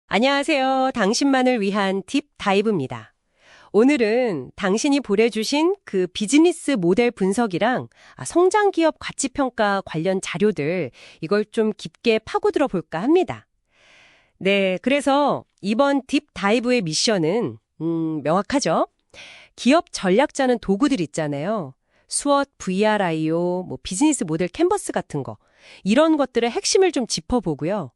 안녕하세요. 당신만을 위한 딥 다이브입니다. 오늘은 당신이 보내주신 그 비즈니스 모델 분석이랑 성장 기업 가치 평가 관련 자료들 이걸 좀 깊게 파고들어 볼까 합니다. 네, 그래서 이번 딥 다이브의 미션은 명확하죠. 기업 전략 짜는 도구들 있잖아요. 수엇, VRIO, 비즈니스 모델 캔버스 같은 거. 이런 것들의 핵심을 좀 짚어보고요.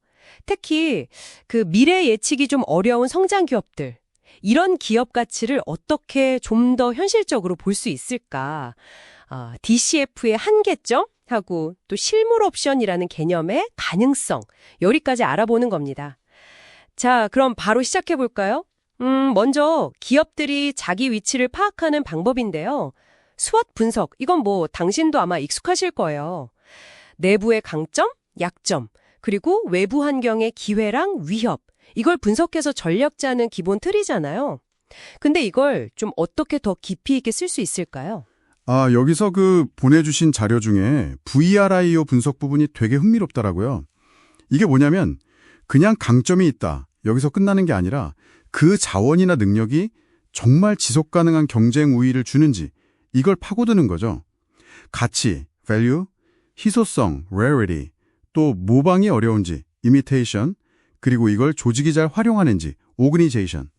특히 그 미래 예측이 좀 어려운 성장 기업들, 이런 기업 가치를 어떻게 좀 더 현실적으로 볼 수 있을까? DCF의 한계점 하고 또 실물 옵션이라는 개념의 가능성, 여기까지 알아보는 겁니다. 자, 그럼 바로 시작해 볼까요? 먼저 기업들이 자기 위치를 파악하는 방법인데요. 수엇 분석, 이건 당신도 아마 익숙하실 거예요. 내부의 강점, 약점, 그리고 외부 환경의 기회랑 위협, 이걸 분석해서 전략 짜는 기본 틀이잖아요. 근데 이걸 좀 어떻게 더 깊이 있게 쓸 수 있을까요? 여기서 보내주신 자료 중에 VRIO 분석 부분이 되게 흥미롭더라고요. 이게 뭐냐면 그냥 강점이 있다, 여기서 끝나는 게 아니라 그 자원이나 능력이 정말 지속 가능한 경쟁 우위를 주는지 이걸 파고드는 거죠. 가치, value, 희소성, rarity, 또 모방이 어려운지, imitation, 그리고 이걸 조직이 잘 활용하는지, organization.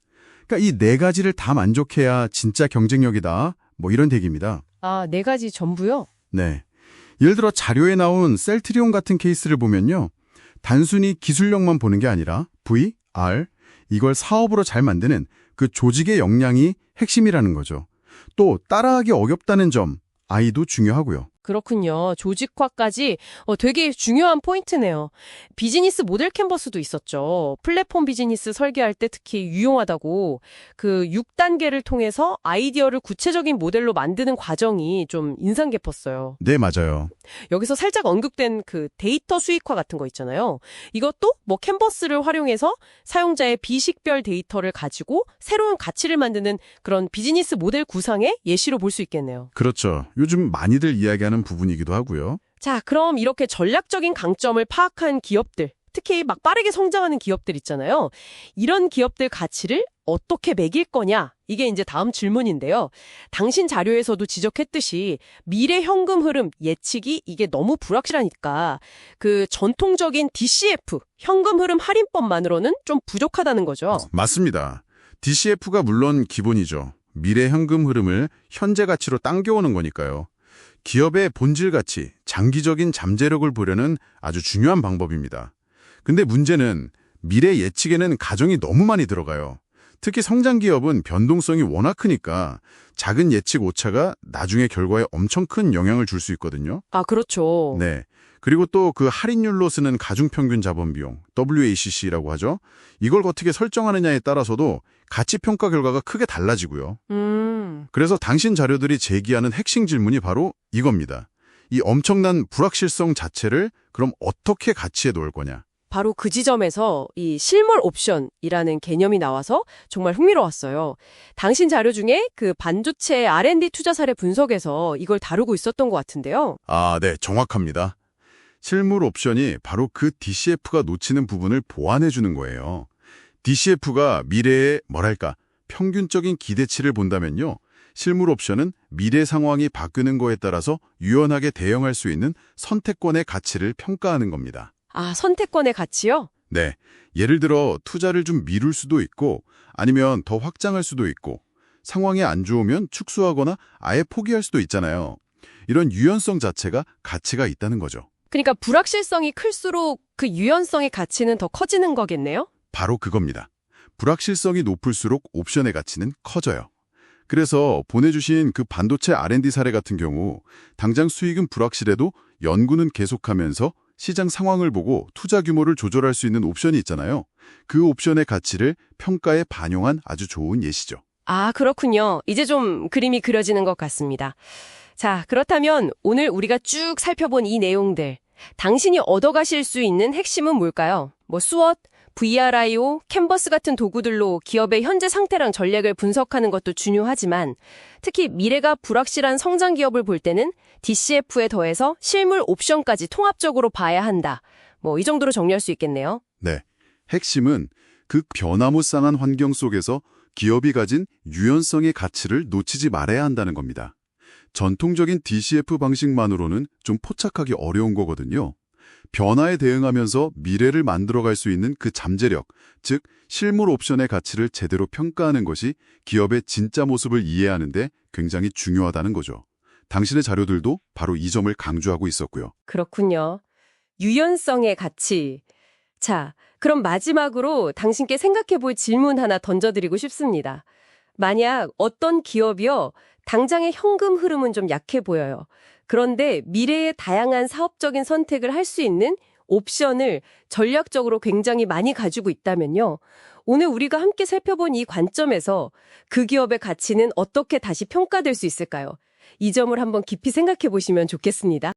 그러니까 이 네 가지를 다 만족해야 진짜 경쟁력이다. 이런 얘기입니다. 네 가지 전부요? 네. 예를 들어 자료에 나온 셀트리온 같은 케이스를 보면요. 단순히 기술력만 보는 게 아니라 V, R, 이걸 사업으로 잘 만드는 그 조직의 역량이 핵심이라는 거죠. 또 따라하기 어렵다는 점, I도 중요하고요. 그렇군요. 조직화까지 되게 중요한 포인트네요. 비즈니스 모델 캔버스도 있었죠. 플랫폼 비즈니스 설계할 때 특히 유용하다고 그 6단계를 통해서 아이디어를 구체적인 모델로 만드는 과정이 좀 인상 깊었어요. 네, 맞아요. 여기서 살짝 언급된 그 데이터 수익화 같은 거 있잖아요. 이것도 캔버스를 활용해서 사용자의 비식별 데이터를 가지고 새로운 가치를 만드는 그런 비즈니스 모델 구상의 예시로 볼 수 있겠네요. 그렇죠. 요즘 많이들 이야기하는 부분이기도 하고요. 자, 그럼 이렇게 전략적인 강점을 파악한 기업들, 특히 빠르게 성장하는 기업들 있잖아요. 이런 기업들 가치를 어떻게 매길 거냐? 이게 이제 다음 질문인데요. 당신 자료에서도 지적했듯이 미래 현금 흐름 예측이 이게 너무 불확실하니까 그 전통적인 DCF, 현금 흐름 할인법만으로는 좀 부족하다는 거죠. 맞습니다. DCF가 물론 기본이죠. 미래 현금 흐름을 현재 가치로 당겨오는 거니까요. 기업의 본질 가치, 장기적인 잠재력을 보려는 아주 중요한 방법입니다. 근데 문제는 미래 예측에는 가정이 너무 많이 들어가요. 특히 성장 기업은 변동성이 워낙 크니까 작은 예측 오차가 나중에 결과에 엄청 큰 영향을 줄 수 있거든요. 그렇죠. 네. 그리고 또 그 할인율로 쓰는 가중평균 자본 비용, WACC라고 하죠. 이걸 어떻게 설정하느냐에 따라서도 가치 평가 결과가 크게 달라지고요. 그래서 당신 자료들이 제기하는 핵심 질문이 바로 이겁니다. 이 엄청난 불확실성 자체를 그럼 어떻게 가치에 놓을 거냐? 바로 그 지점에서 이 실물 옵션이라는 개념이 나와서 정말 흥미로웠어요. 당신 자료 중에 그 반도체 R&D 투자 사례 분석에서 이걸 다루고 있었던 것 같은데요. 네, 정확합니다. 실물 옵션이 바로 그 DCF가 놓치는 부분을 보완해 주는 거예요. DCF가 미래의 평균적인 기대치를 본다면요. 실물 옵션은 미래 상황이 바뀌는 거에 따라서 유연하게 대응할 수 있는 선택권의 가치를 평가하는 겁니다. 선택권의 가치요? 네. 예를 들어 투자를 좀 미룰 수도 있고 아니면 더 확장할 수도 있고 상황이 안 좋으면 축소하거나 아예 포기할 수도 있잖아요. 이런 유연성 자체가 가치가 있다는 거죠. 그러니까 불확실성이 클수록 그 유연성의 가치는 더 커지는 거겠네요? 바로 그겁니다. 불확실성이 높을수록 옵션의 가치는 커져요. 그래서 보내주신 그 반도체 R&D 사례 같은 경우 당장 수익은 불확실해도 연구는 계속하면서 시장 상황을 보고 투자 규모를 조절할 수 있는 옵션이 있잖아요. 그 옵션의 가치를 평가에 반영한 아주 좋은 예시죠. 그렇군요. 이제 좀 그림이 그려지는 것 같습니다. 자, 그렇다면 오늘 우리가 쭉 살펴본 이 내용들, 당신이 얻어가실 수 있는 핵심은 뭘까요? 수엇, VRIO, 캔버스 같은 도구들로 기업의 현재 상태랑 전략을 분석하는 것도 중요하지만 특히 미래가 불확실한 성장 기업을 볼 때는 DCF에 더해서 실물 옵션까지 통합적으로 봐야 한다. 이 정도로 정리할 수 있겠네요. 네. 핵심은 그 변화무쌍한 환경 속에서 기업이 가진 유연성의 가치를 놓치지 말아야 한다는 겁니다. 전통적인 DCF 방식만으로는 좀 포착하기 어려운 거거든요. 변화에 대응하면서 미래를 만들어갈 수 있는 그 잠재력, 즉 실물 옵션의 가치를 제대로 평가하는 것이 기업의 진짜 모습을 이해하는 데 굉장히 중요하다는 거죠. 당신의 자료들도 바로 이 점을 강조하고 있었고요. 그렇군요. 유연성의 가치. 자, 그럼 마지막으로 당신께 생각해 볼 질문 하나 던져드리고 싶습니다. 만약 어떤 기업이요, 당장의 현금 흐름은 좀 약해 보여요. 그런데 미래의 다양한 사업적인 선택을 할 수 있는 옵션을 전략적으로 굉장히 많이 가지고 있다면요. 오늘 우리가 함께 살펴본 이 관점에서 그 기업의 가치는 어떻게 다시 평가될 수 있을까요? 이 점을 한번 깊이 생각해 보시면 좋겠습니다.